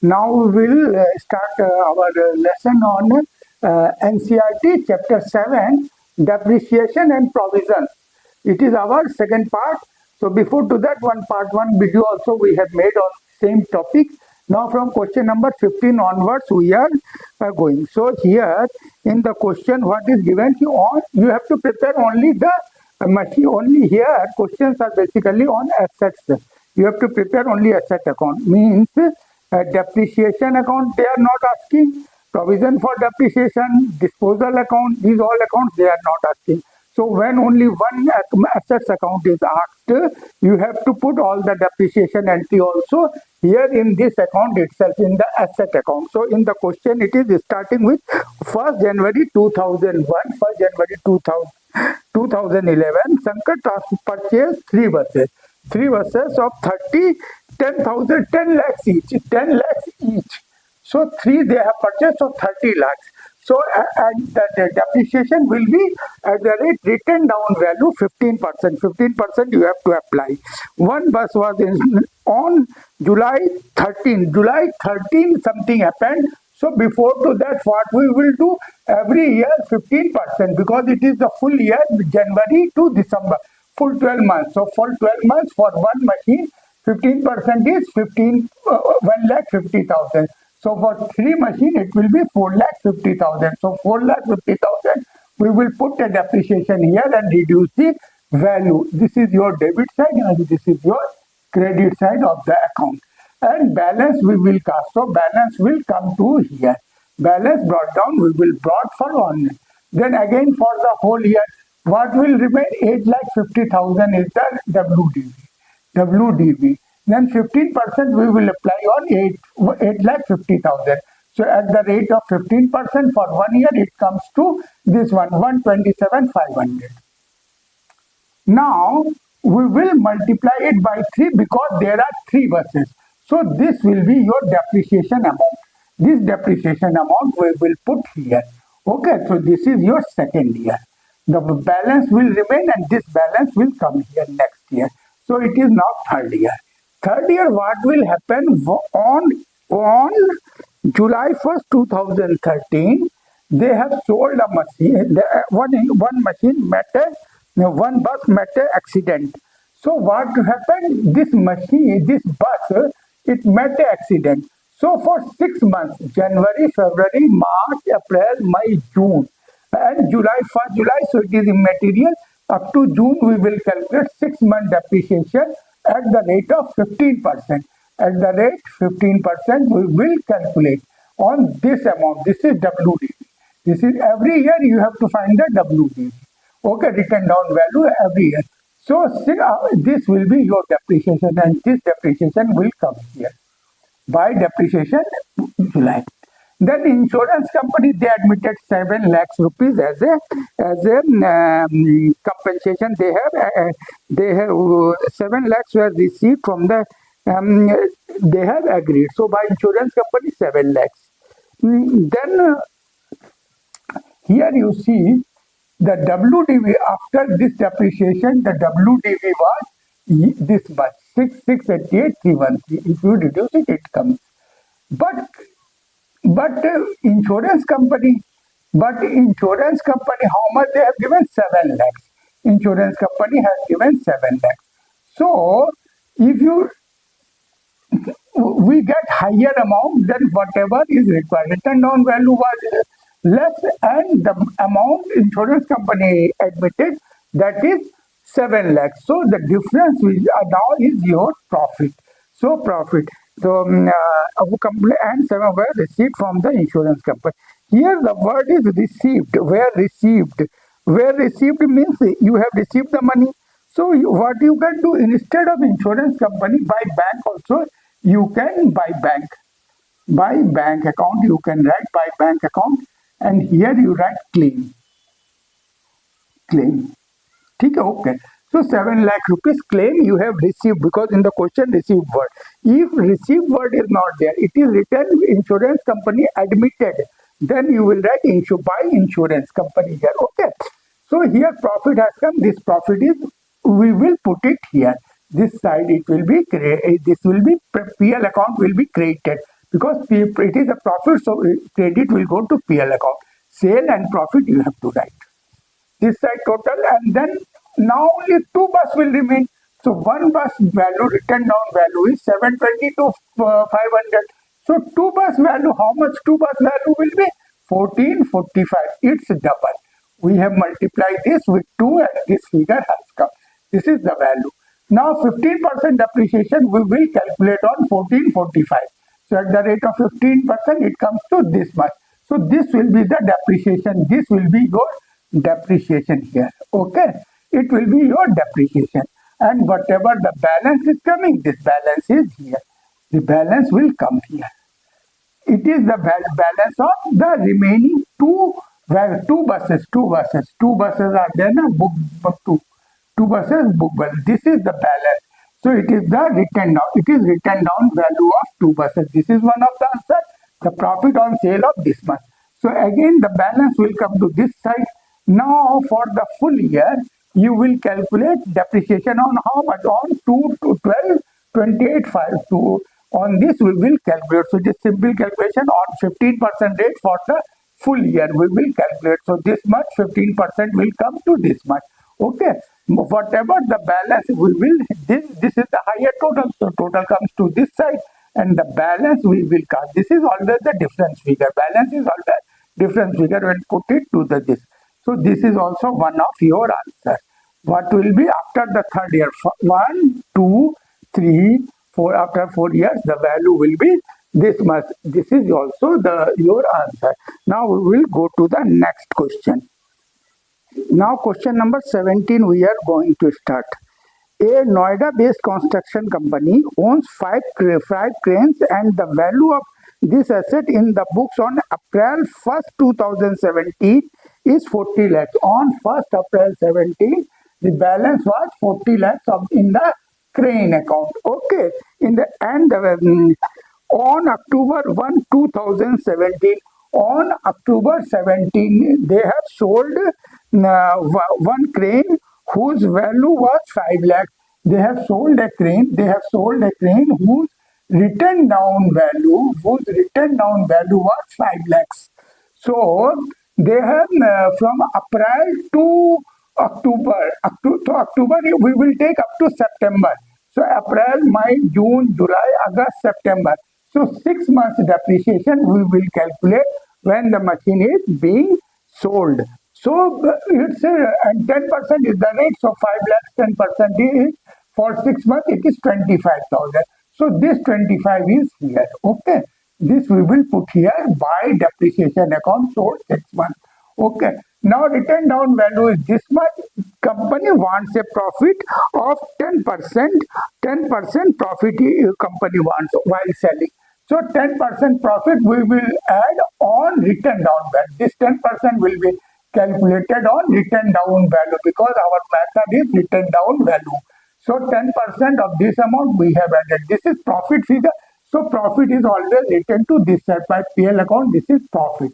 Now we will start our lesson on Ncert chapter 7, depreciation and provision. It is our second part. So before to that, part 1 video also we have made on same topic. Now from question number 15 onwards we are going. So here in the question what is given, you have to prepare only the machine. Only here questions are basically on assets. You have to prepare only asset account. Means depreciation account they are not asking. Provision for depreciation, disposal account, these all accounts they are not asking. So when only one assets account is asked, you have to put all the depreciation entry also here in this account itself, in the asset account. So in the question it is starting with 1st January 2001, 1st January 2011, Ncert purchased 3 buses. 3 buses of 10 lakhs each, 10 lakhs each. So 3 they have purchased of 30 lakhs. So and the depreciation will be at the rate written down value 15%. 15% you have to apply. One bus was on July 13. July 13 something happened. So before to that what we will do every year 15% because it is the full year January to December. Full 12 months. So for 12 months for one machine 15% is 1,50,000. So for 3 machines, it will be 4,50,000. So 4,50,000, we will put the depreciation here and reduce the value. This is your debit side and this is your credit side of the account. And balance we will cast. So balance will come to here. Balance brought down, we will brought for 1. Then again for the whole year, what will remain? 8,50,000 is the WDV. Then 15% we will apply on 8,50,000. So at the rate of 15% for 1 year, it comes to this one, 127,500. Now we will multiply it by 3 because there are 3 buses. So this will be your depreciation amount. This depreciation amount we will put here. Okay, so this is your second year. The balance will remain and this balance will come here next year. So it is now third year. Third year, what will happen on July 1st, 2013? They have sold a machine. One machine one bus met an accident. So what happened? This bus, it met an accident. So for 6 months, January, February, March, April, May, June, and July, 1st July. So it is immaterial. Up to June, we will calculate 6 month depreciation at the rate of 15%. At the rate 15%, we will calculate on this amount. This is WDV. This is every year you have to find the WDV. Okay, written down value every year. So this will be your depreciation and this depreciation will come here. By depreciation, July. Then insurance company they admitted 7 lakhs rupees as a compensation. They have 7 lakhs were received from the they have agreed. So by insurance company 7 lakhs. Then here you see the WDV after this depreciation. The WDV was this much 688,313. If you reduce it, it comes. But insurance company, how much they have given? 7 lakhs. Insurance company has given 7 lakhs. So if we get higher amount than whatever is required. Written down value was less and the amount insurance company admitted, that is 7 lakhs. So the difference now is your profit. So profit. So and 7 were received from the insurance company. Here the word is received. Where received? Where received means you have received the money. So what you can do, instead of insurance company, by bank also you can buy bank. By bank account you can write by bank account and here you write claim. Claim. Okay. So 7 lakh rupees claim you have received because in the question received word. If received word is not there, it is written insurance company admitted. Then you will write by insurance company here. Okay. So here profit has come. This profit is, we will put it here. This side it will be created. This will be PL account will be created. because it is a profit, so credit will go to PL account. Sale and profit you have to write. This side total, and then now only two bus will remain. So one bus value, written down value is 720 to 500. So two bus value, how much two bus value will be? 1445. It's double. We have multiplied this with 2 and this figure has come. This is the value. Now 15% depreciation we will calculate on 1445. So at the rate of 15% it comes to this much. So this will be the depreciation. This will be your depreciation here. Okay. It will be your depreciation. And whatever the balance is coming, this balance is here. The balance will come here. It is the balance of the remaining two buses. Two buses are there now, book two. Two buses, book one. This is the balance. So it is the written down. It is written down value of two buses. This is one of the answer. The profit on sale of this month. So again the balance will come to this side. Now for the full year, you will calculate depreciation on how much? On 2 to 12, 28, 5 to. On this we will calculate. So this simple calculation on 15% rate for the full year we will calculate. So this much 15% will come to this much. Okay. Whatever the balance we will, this is the higher total. So total comes to this side and the balance we will count. This is always the difference figure. Balance is always difference figure when put it to the this. So this is also one of your answer. What will be after the third year? 1, 2, 3, 4. After 4 years, the value will be this much. This is also your answer. Now we will go to the next question. Now question number 17 we are going to start. A Noida-based construction company owns 5 cranes and the value of this asset in the books on April 1st, 2017 is 40 lakhs. On 1st April 17, the balance was 40 lakhs in the crane account. Okay. In the end, on October 1, 2017, on October 17, they have sold one crane whose value was 5 lakhs. They have sold a crane. Whose written down value was 5 lakhs. So they have from April to October. To October we will take up to September. So April, May, June, July, August, September. So 6 months depreciation we will calculate when the machine is being sold. So it's 10% is the rate. So 5 lakhs 10% is for 6 months it is 25,000. So this 25 is here. Okay. This we will put here by depreciation account sold 6 months. Okay. Now written down value is this much. Company wants a profit of 10%. 10% profit company wants while selling. So 10% profit we will add on written down value. This 10% will be calculated on written down value because our method is written down value. So 10% of this amount we have added. This is profit figure. So profit is always written to this side by PL account. This is profit.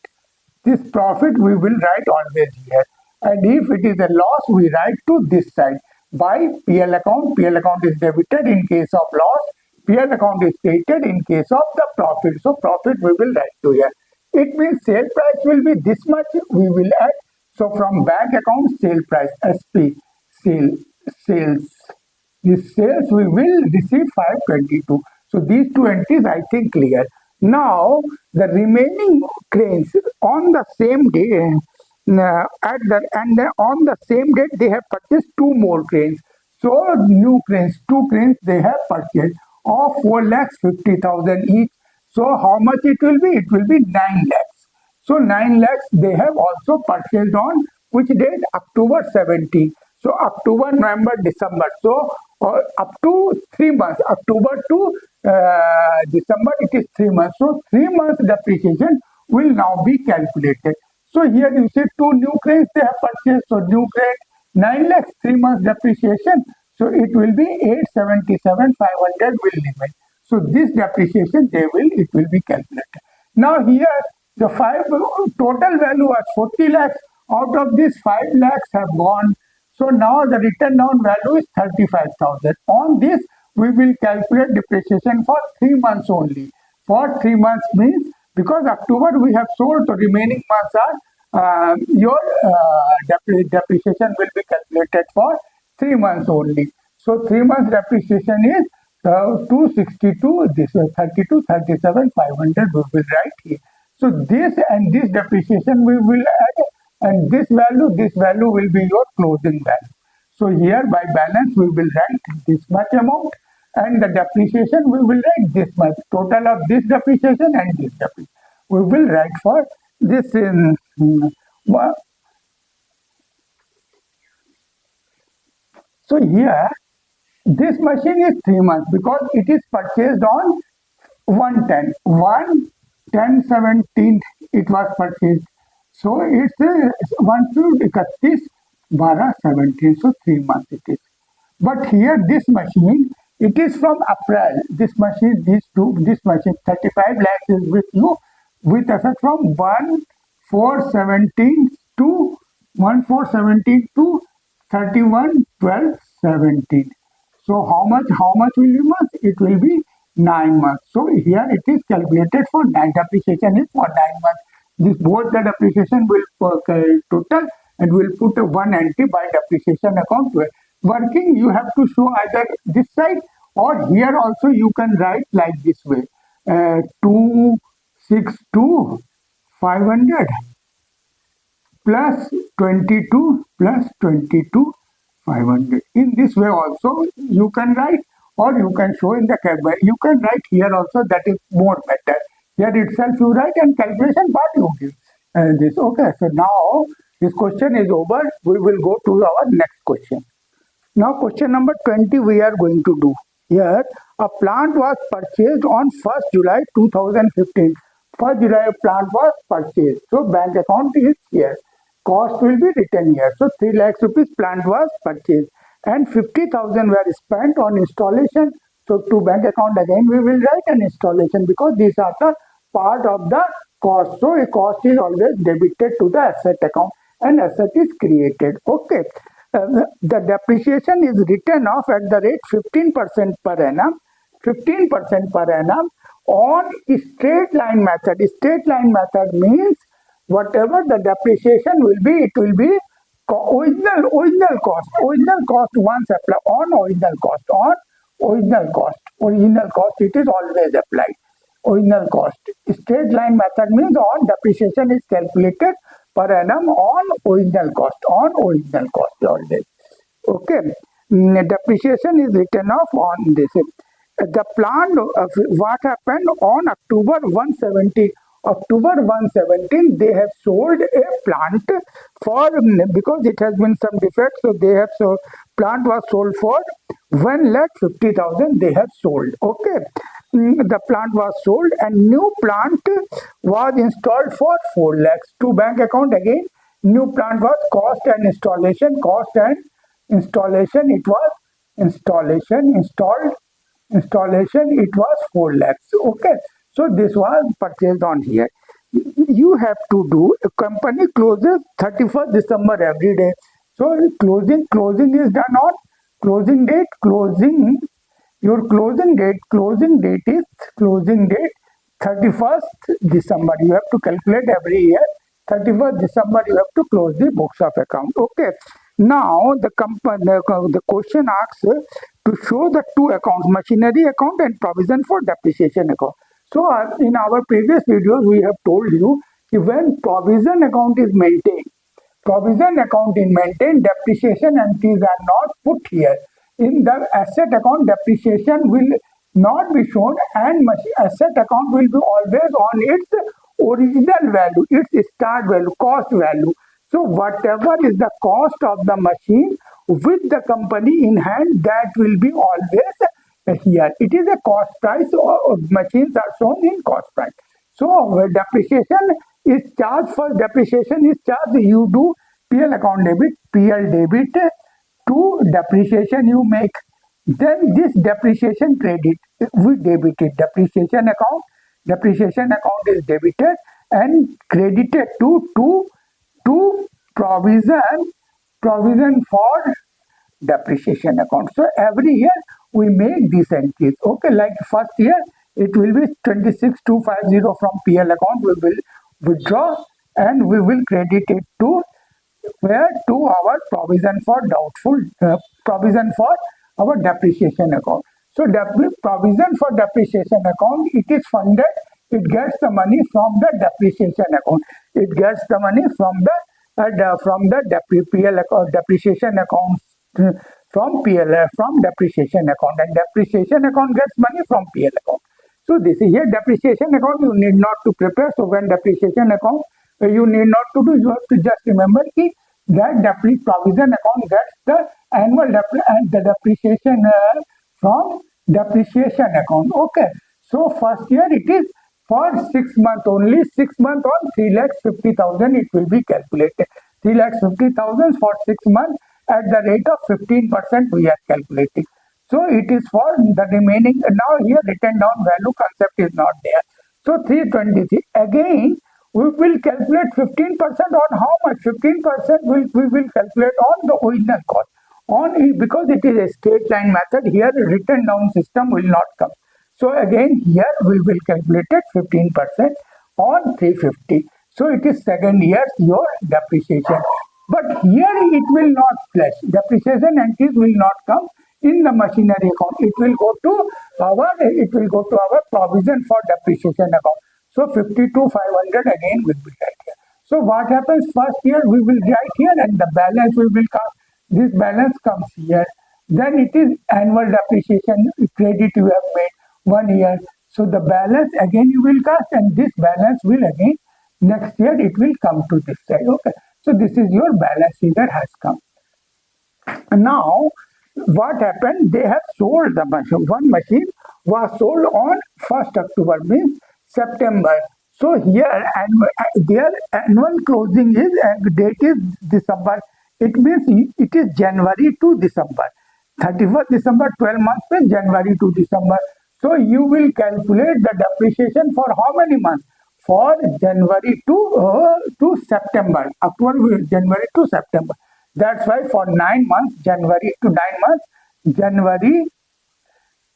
This profit we will write always here. And if it is a loss, we write to this side by PL account. PL account is debited in case of loss. PL account is stated in case of the profit. So profit we will write to here. It means sale price will be this much. We will add. So from bank account sale price SP sales. This sales we will receive 522. So these two entries I think clear. Now the remaining cranes on the same day on the same date they have purchased 2 more cranes. So new cranes, 2 cranes they have purchased of 4,50,000 each. So how much it will be? It will be 9 lakhs. So 9 lakhs they have also purchased on which date? October 17. So October, November, December. So up to 3 months. October to December it is 3 months. So 3 months depreciation will now be calculated. So here you see 2 new cranes they have purchased. So new crane 9 lakhs, 3 months depreciation. So it will be 877,500 will remain. So this depreciation it will be calculated. Now here the total value was 40 lakhs. Out of this 5 lakhs have gone. So now the written down value is 35,000. On this we will calculate depreciation for 3 months only. for 3 months means because October we have sold, so remaining months are your depreciation will be calculated for 3 months only. So 3 months depreciation is 262, this is 32, 37, 500 we will write here. So this and this depreciation we will add, and this value will be your closing value. So here by balance we will write this much amount, and the depreciation we will write this much. Total of this depreciation and this depreciation we will write for this in so here this machine is 3 months because it is purchased on 110 17 it was purchased. So it's 1 to 31 12 17, so 3 months it is. But here this machine, it is from April. This machine, this machine 35 lakhs is with you with effect from 1/4/17 to 1/4/17 to 31/12/17. So how much will be months? It will be 9 months. So here it is calculated for 9. Depreciation is for 9 months. This both the depreciation will total and will put a one entry by depreciation account. Working you have to show either this side or here also you can write like this way. 262 500 plus 22 plus 22 500. In this way also you can write, or you can show in the calculator. You can write here also, that is more better. Here itself you write and calculation part you give. This okay. So now this question is over. We will go to our next question. Now question number 20 we are going to do. Here a plant was purchased on 1st July 2015. 1st July plant was purchased. So bank account is here. Cost will be written here. So 3 lakhs rupees plant was purchased and 50,000 were spent on installation. So to bank account again we will write an installation because these are the part of the cost. So a cost is always debited to the asset account and asset is created. Okay. The depreciation is written off at the rate 15% per annum. 15% per annum on straight line method. Straight line method means whatever the depreciation will be, it will be original cost. Original cost once apply on original cost. On original cost. Original cost it is always applied. Original cost. Straight line method means on depreciation is calculated per annum on original cost. On original cost always. Okay. Depreciation is written off on this. The plant, what happened on October 117. October 117, they have sold a plant for, because it has been some defect, so they have sold, plant was sold for 1,50,000 they have sold. Okay. The plant was sold and new plant was installed for 4 lakhs. To bank account again, new plant was cost and installation, it was installation, it was 4 lakhs. Okay. So this was purchased on here. You have to do, a company closes 31st December every day. So closing is done on closing date. Your closing date is 31st December. You have to calculate every year. 31st December you have to close the books of account. Okay. Now the question asks to show the two accounts, machinery account and provision for depreciation account. So in our previous videos we have told you when provision account is maintained, depreciation entries are not put here. In the asset account, depreciation will not be shown and asset account will be always on its original value, its start value, cost value. So whatever is the cost of the machine with the company in hand, that will be always here. It is a cost price, or machines are shown in cost price. So depreciation is charged. For depreciation is charged, you do PL account debit, PL debit to depreciation you make. Then this depreciation credit, we debit it. Depreciation account is debited and credited to provision for depreciation account. So every year we make these entries. Okay, like first year it will be 26,250 from PL account. We will withdraw and we will credit it to where to our provision for doubtful provision for our depreciation account. So provision for depreciation account, it is funded, it gets the money from the depreciation account, it gets the money from the PL account, depreciation account, from PL from depreciation account, and depreciation account gets money from PL account. So this is here depreciation account, you need not to prepare. So when depreciation account, you need not to do, you have to just remember that provision account gets the annual and the depreciation from depreciation account. Okay, so first year it is for 6 months only, 6 months on 3,50,000 it will be calculated. 3,50,000 for 6 months at the rate of 15% we are calculating. So it is for the remaining. Now here written down value concept is not there. So 323 again we will calculate 15% on how much? 15% we will calculate on the original cost. Because it is a straight line method, here written down system will not come. So again here we will calculate it 15% on 350. So it is second year's your depreciation. But here it will not flash. Depreciation entries will not come in the machinery account. It will go to our provision for depreciation account. So 52,500 again will be right here. So what happens first year we will write here and the balance will come. This balance comes here. Then it is annual depreciation credit you have made 1 year. So the balance again you will cast, and this balance will again next year it will come to this side. Okay. So this is your balance figure has come. Now what happened? They have sold the machine. One machine was sold on 1st October, means September. So here their annual closing is date is December. It means it is January to December. 31st December, 12 months means January to December. So you will calculate the depreciation for how many months? For January to September. October, January to September. That's why for 9 months, January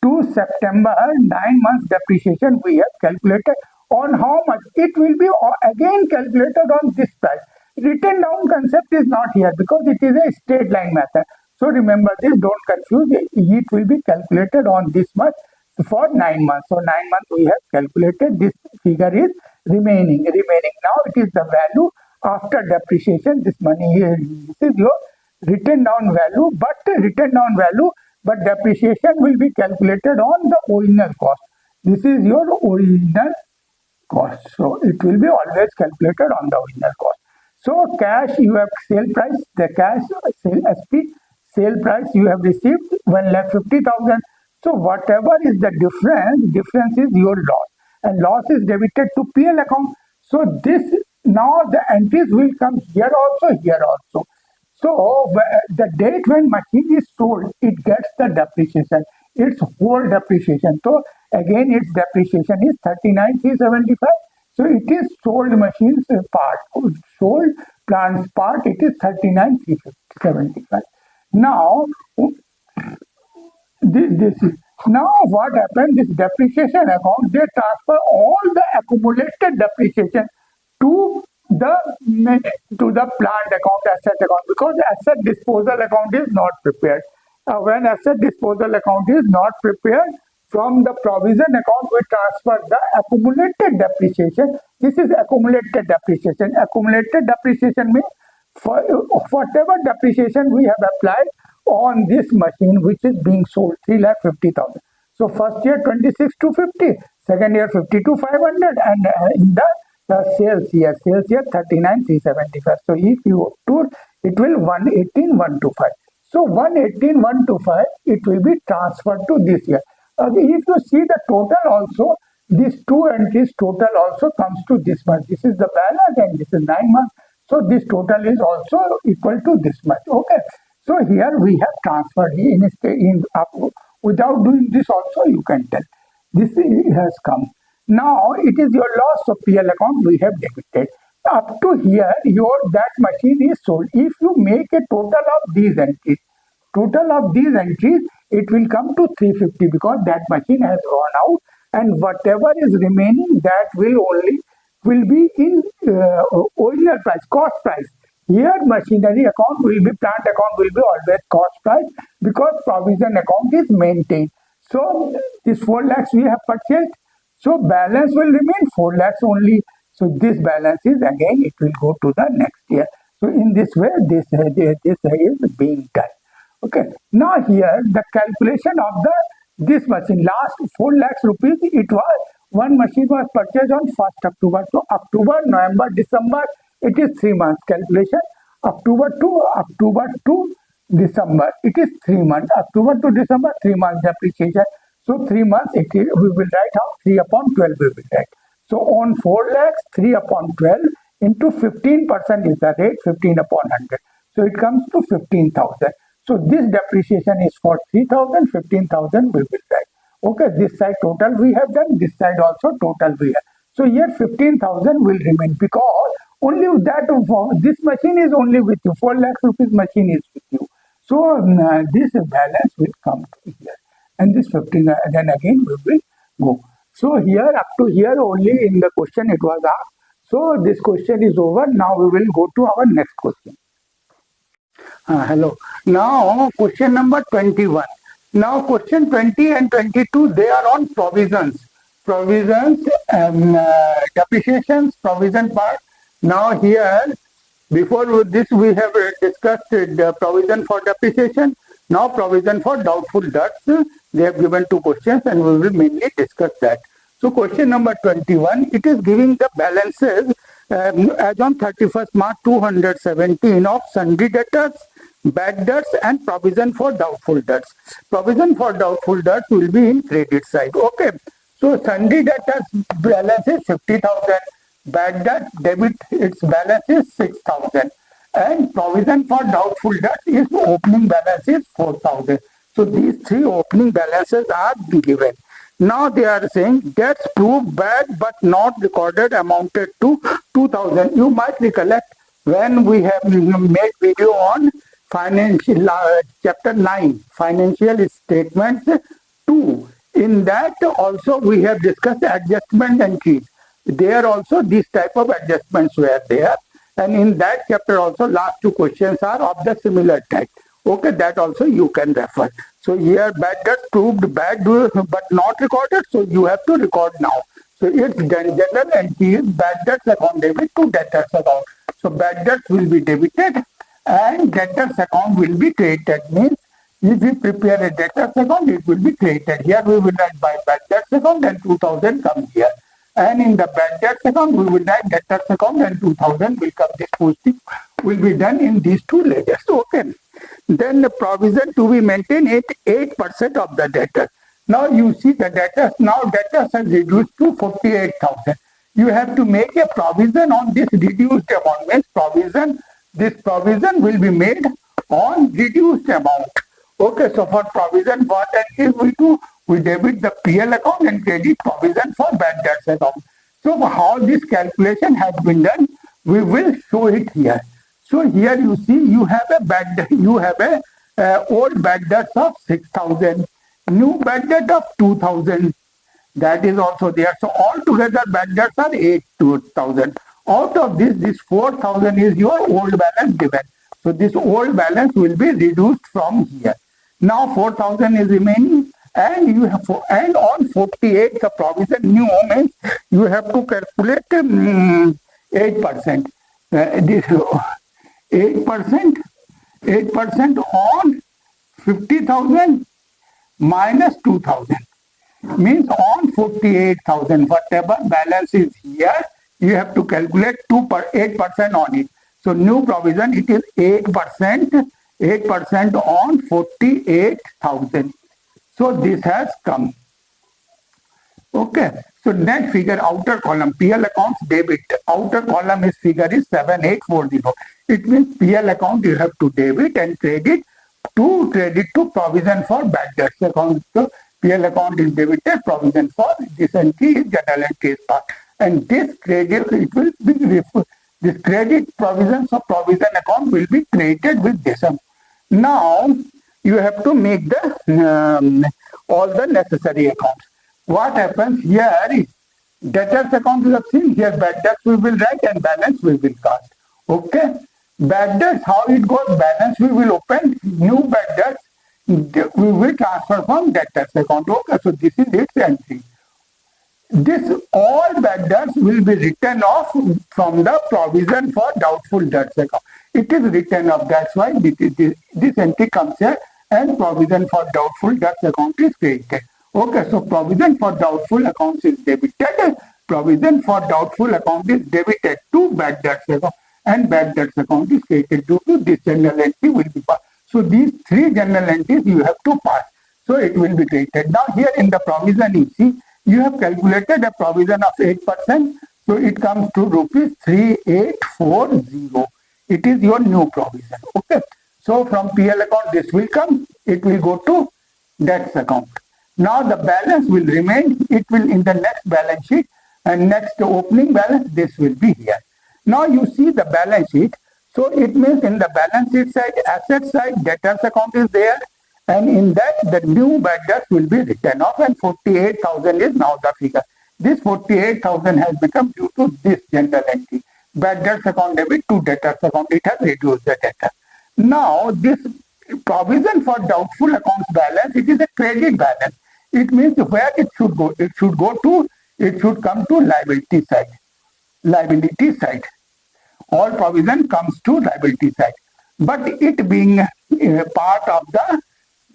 to September, 9 months depreciation we have calculated on how much. It will be again calculated on this price. Written down concept is not here because it is a straight line method. So remember this, don't confuse it. It will be calculated on this much for 9 months. So 9 months we have calculated. This figure is remaining. Now it is the value after depreciation. This money here, this is your written down value, but depreciation will be calculated on the original cost. This is your original cost. So it will be always calculated on the original cost. So cash you have sale price, the cash sale SP sale price you have received 1,50,000. So whatever is the difference is your loss, and loss is debited to PL account. So this now the entries will come here also. So the date when machine is sold, it gets the depreciation, its whole depreciation. So again its depreciation is 39,375. So it is sold machines part, sold plants part, it is 39,375. Now this is now what happened, this depreciation account, they transfer all the accumulated depreciation to the plant account, asset account, because asset disposal account is not prepared. When asset disposal account is not prepared, from the provision account we transfer the accumulated depreciation. This is accumulated depreciation. Accumulated depreciation means for whatever depreciation we have applied on this machine which is being sold, 3,50,000. So first year 26,250, second year 52,500, and in the sales year 39,375. So if you do, it will 118,125. So 118,125 it will be transferred to this year. If you see the total also, these two entries total also comes to this much. This is the balance and this is 9 months. So this total is also equal to this much. Okay. So here we have transferred without doing this also you can tell. This has come. Now it is your loss of PL account we have debited. Up to here that machine is sold. If you make a total of these entries, it will come to 350 because that machine has gone out. and whatever is remaining, that will be in original price, cost price. Here machinery account will be, plant account will be always cost price, because provision account is maintained. So this 4 lakhs we have purchased, so balance will remain 4 lakhs only. So this balance is again, it will go to the next year. So in this way, this is being done. Okay. Now here the calculation of this machine, last 4 lakhs rupees, it was, one machine was purchased on 1st October. So October, November, December, it is 3 months calculation. October to December, it is 3 months. October to December, 3 months depreciation. So 3 months, we will write how 3 upon 12 we will write. So on 4 lakhs, 3 upon 12 into 15% is the rate, 15 upon 100. So it comes to 15,000. So this depreciation is for 3,000, 15,000 we will write. Okay, this side total we have done, this side also total we have. So here 15,000 will remain, because only that this machine is only with you, 4 lakhs rupees machine is with you. So this balance will come to here, and this 15, then again we will go. So here, up to here only in the question it was asked. So this question is over. Now we will go to our next question. Hello. Now question number 21. Now question 20 and 22, they are on provisions. Provisions, depreciations, provision part. Now here, before this we have discussed the provision for depreciation. Now provision for doubtful debts. They have given 2 questions and we will mainly discuss that. So question number 21, it is giving the balances as on 31st March 217 of sundry debtors, bad debts and provision for doubtful debts. Provision for doubtful debts will be in credit side. Okay. So sundry debtors balance is 50,000. Bad debt debit, its balance is 6,000. And provision for doubtful debt is opening balance is 4,000. So these 3 opening balances are given. Now they are saying debts proved bad but not recorded amounted to 2,000. You might recollect when we have made video on financial chapter 9, financial statements 2. In that also we have discussed adjustment entries. There also these type of adjustments were there, and in that chapter also last 2 questions are of the similar type. Okay, that also you can refer. So here bad debt proved bad but not recorded, so you have to record now. So its general entry is bad debts account debit to debtors account. So bad debts will be debited and debtors account will be created. Means if we prepare a debtors account, it will be created. Here we will write by bad debts account and 2,000 comes here. And in the bad debts account, we will write debtors account and 2,000 will come. This posting will be done in these 2 ledgers. Okay. Then the provision to be maintained at 8% of the debtors. Now you see the debtors, now debtors are reduced to 48,000. You have to make a provision on this reduced amount. Means provision, this provision will be made on reduced amount. Okay, so for provision, what else we do? We debit the PL account and credit provision for bad debts account. So how this calculation has been done, we will show it here. So here you see you have a old bad debts of 6,000, new bad debt of 2,000. That is also there. So altogether bad debts are 8,000. Out of this 4,000 is your old balance given. So this old balance will be reduced from here. Now 4,000 is remaining, and you have and on 48 the provision new means you have to calculate 8%. This 8% on 50,000 minus 2,000 means on 48,000 whatever balance is here you have to calculate 8% on it. So new provision it is 8% on 48,000. So this has come. Okay. So next figure, outer column, PL accounts debit. Outer column is figure is 7840. It means PL account you have to debit and credit to provision for bad debts account. So PL account is debited, provision for this entry is general entry part. And this credit, it will be this credit provisions of provision account will be created with this. Now you have to make the all the necessary accounts. what happens here? Debtors account is seen here. Bad debts we will write and balance we will cast. Okay. Bad debts, how it goes? Balance we will open. New bad debts we will transfer from debtors account. Okay. So this is its entry. This all bad debts will be written off from the provision for doubtful debts account. It is written off. That's why this entry comes here, and provision for doubtful debts account is created. Okay, so provision for doubtful accounts is debited. Provision for doubtful account is debited to bad debts account, and bad debts account is created due to this general entry will be passed. So these three general entries you have to pass. So it will be created. Now here in the provision you see, you have calculated a provision of 8%. So it comes to rupees 3840. It is your new provision. Okay. So from PL account this will come. It will go to debts account. Now the balance will remain. It will in the next balance sheet, and next opening balance this will be here. Now you see the balance sheet. So it means in the balance sheet side, asset side, debtors account is there. And in that, the new bad debts will be written off, and 48,000 is now the figure. This 48,000 has become due to this general entry. Bad debts account debit to debtors account, it has reduced the debtor. Now, this provision for doubtful accounts balance, it is a credit balance. It means where it should go? It should come to liability side. Liability side. All provision comes to liability side. But it being part of the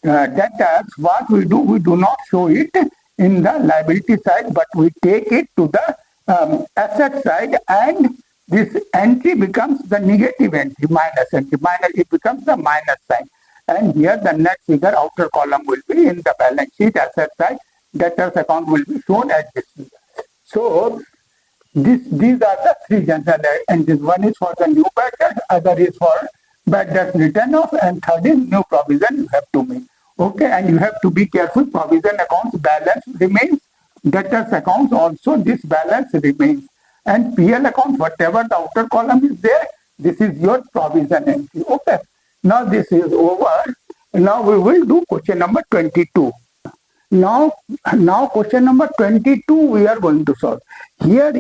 debtors, what we do not show it in the liability side, but we take it to the asset side, and this entry becomes the negative entry, minus entry. It becomes the minus sign. And here the next figure, outer column will be in the balance sheet, asset side, debtors account will be shown as this figure. So these are the three general entries. One is for the new bad debt, other is for bad debt written off, and third is new provision you have to make. Okay, and you have to be careful. Provision accounts balance remains. Debtors accounts also this balance remains. And PL account, whatever the outer column is there, this is your provision entry. Okay. Now this is over. Now we will do question number 22. Now question number 22 we are going to solve. Here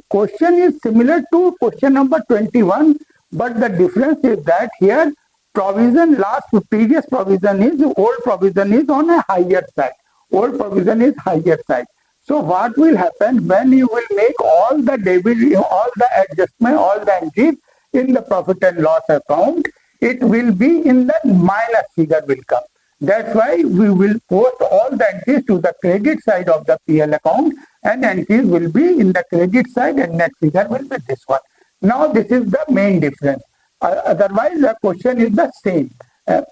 question is similar to question number 21, but the difference is that here previous provision is, old provision is on a higher side. Old provision is higher side. So what will happen when you will make all the debit, all the adjustment, all the entries in the profit and loss account, it will be in the minus figure will come. That's why we will post all the entries to the credit side of the PL account, and entries will be in the credit side, and net figure will be this one. Now this is the main difference. Otherwise the question is the same.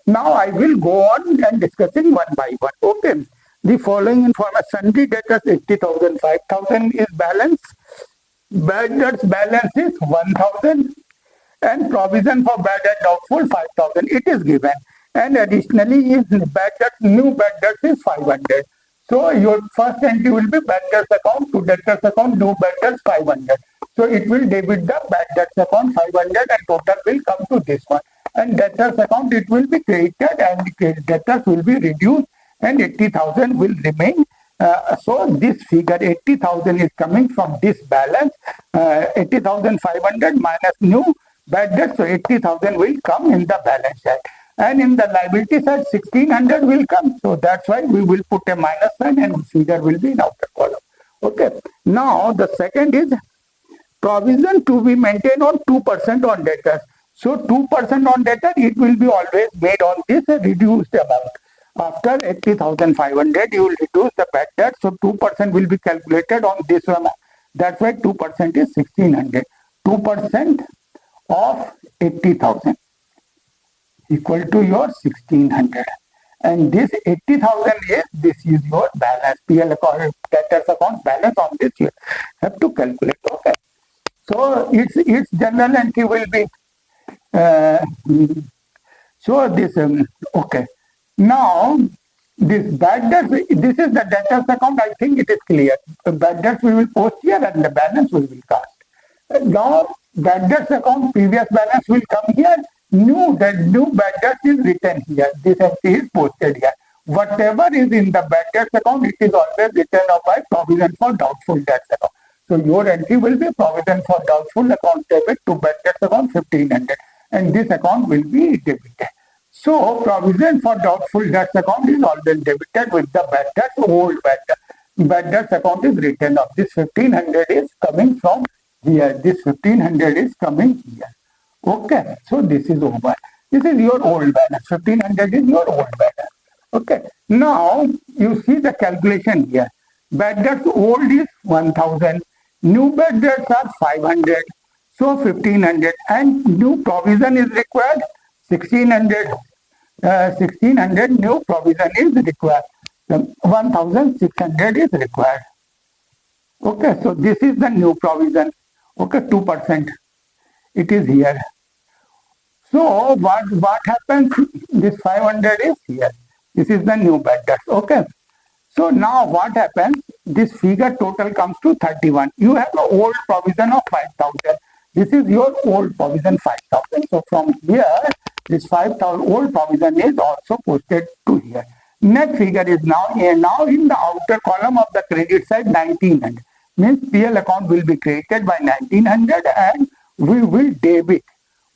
Now I will go on and discussing one by one. Okay. The following information: sundry debtors 80,000, 5,000 is balance. Bad debts balance is 1,000, and provision for bad debt doubtful 5,000. It is given. And additionally, is bad debts, new bad debts is 500. So your first entry will be bad debts account to debtors account, new bad debts 500. So it will debit the bad debts account 500, and total will come to this one. And debtors account, it will be created, and debtors will be reduced, and 80,000 will remain. So this figure 80,000 is coming from this balance, 80,500 minus new bad debt. So 80,000 will come in the balance side. And in the liability side, 1,600 will come. So that's why we will put a minus sign, and figure will be in outer column. Okay. Now the second is provision to be maintained on 2% on debtors. So 2% on debtor, it will be always made on this reduced amount. After 80,500, you will reduce the bad debt. So 2% will be calculated on this amount. That's why 2% is 1,600. 2% of 80,000 equal to your 1,600. And this 80,000 is your balance. PL account, debtors account balance on this you have to calculate. Okay. So its general entry will be so this okay. Now this bad debts, this is the debtors account. I think it is clear. The bad debts we will post here, and the balance we will cast. Now bad debts account previous balance will come here. New bad debt is written here. This entry is posted here. whatever is in the bad debts account, it is always written off by provision for doubtful debts account. So your entry will be provision for doubtful account debit to bad debts account 1500, and this account will be debited. So provision for doubtful debts account is always debited with the bad debts, old bad debts. Bad debts account is written off. This 1500 is coming from here. This 1500 is coming here. Okay, so this is over. This is your old balance. 1500 is your old balance. Okay, now you see the calculation here. Bad debts old is 1000. New bad debts are 500. So 1500, and new provision is required 1600. 1600 new provision is required. 1600 is required. Okay, so this is the new provision. Okay, 2%. It is here. So what happens? This 500 is here. This is the new bad debts. Okay. So now what happens? This figure total comes to 31. You have an old provision of 5000. This is your old provision 5000. So from here, this 5000 old provision is also posted to here. Net figure is now in the outer column of the credit side 1900. Means PL account will be created by 1900, and we will debit.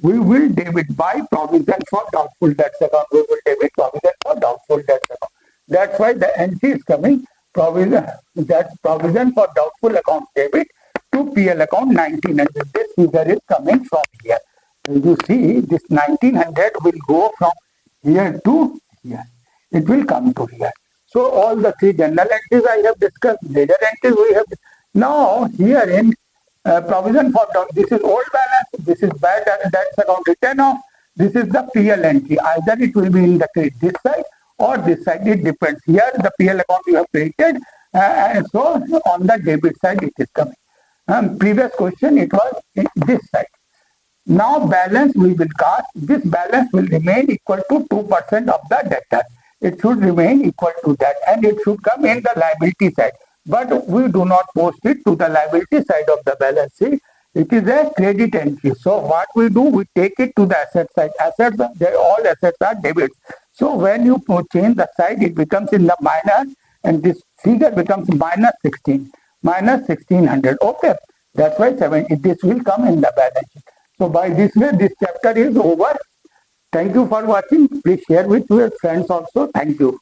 We will debit by provision for doubtful debts account. We will debit provision for doubtful debts account. That's why the entry is coming provision. That's provision for doubtful account debit to PL account 1900. This figure is coming from here. You see, this 1900 will go from here to here. It will come to here. So all the three general entries I have discussed, ledger entries we have. Now here in provision for this is old balance, this is bad debts account written off, this is the PL entry. Either it will be in the credit this side or this side, it depends. Here the PL account you have created, and so on the debit side it is coming. Previous question it was in this side. Now balance we will cast. This balance will remain equal to 2% of the debtor. It should remain equal to that, and it should come in the liability side. But we do not post it to the liability side of the balance sheet. It is a credit entry. So what we do, we take it to the asset side. Assets, all assets are debits. So when you change the side, it becomes in the minus, and this figure becomes minus 16, minus 1600. Okay, that's why this will come in the balance sheet. So by this way, this chapter is over. Thank you for watching. Please share with your friends also. Thank you.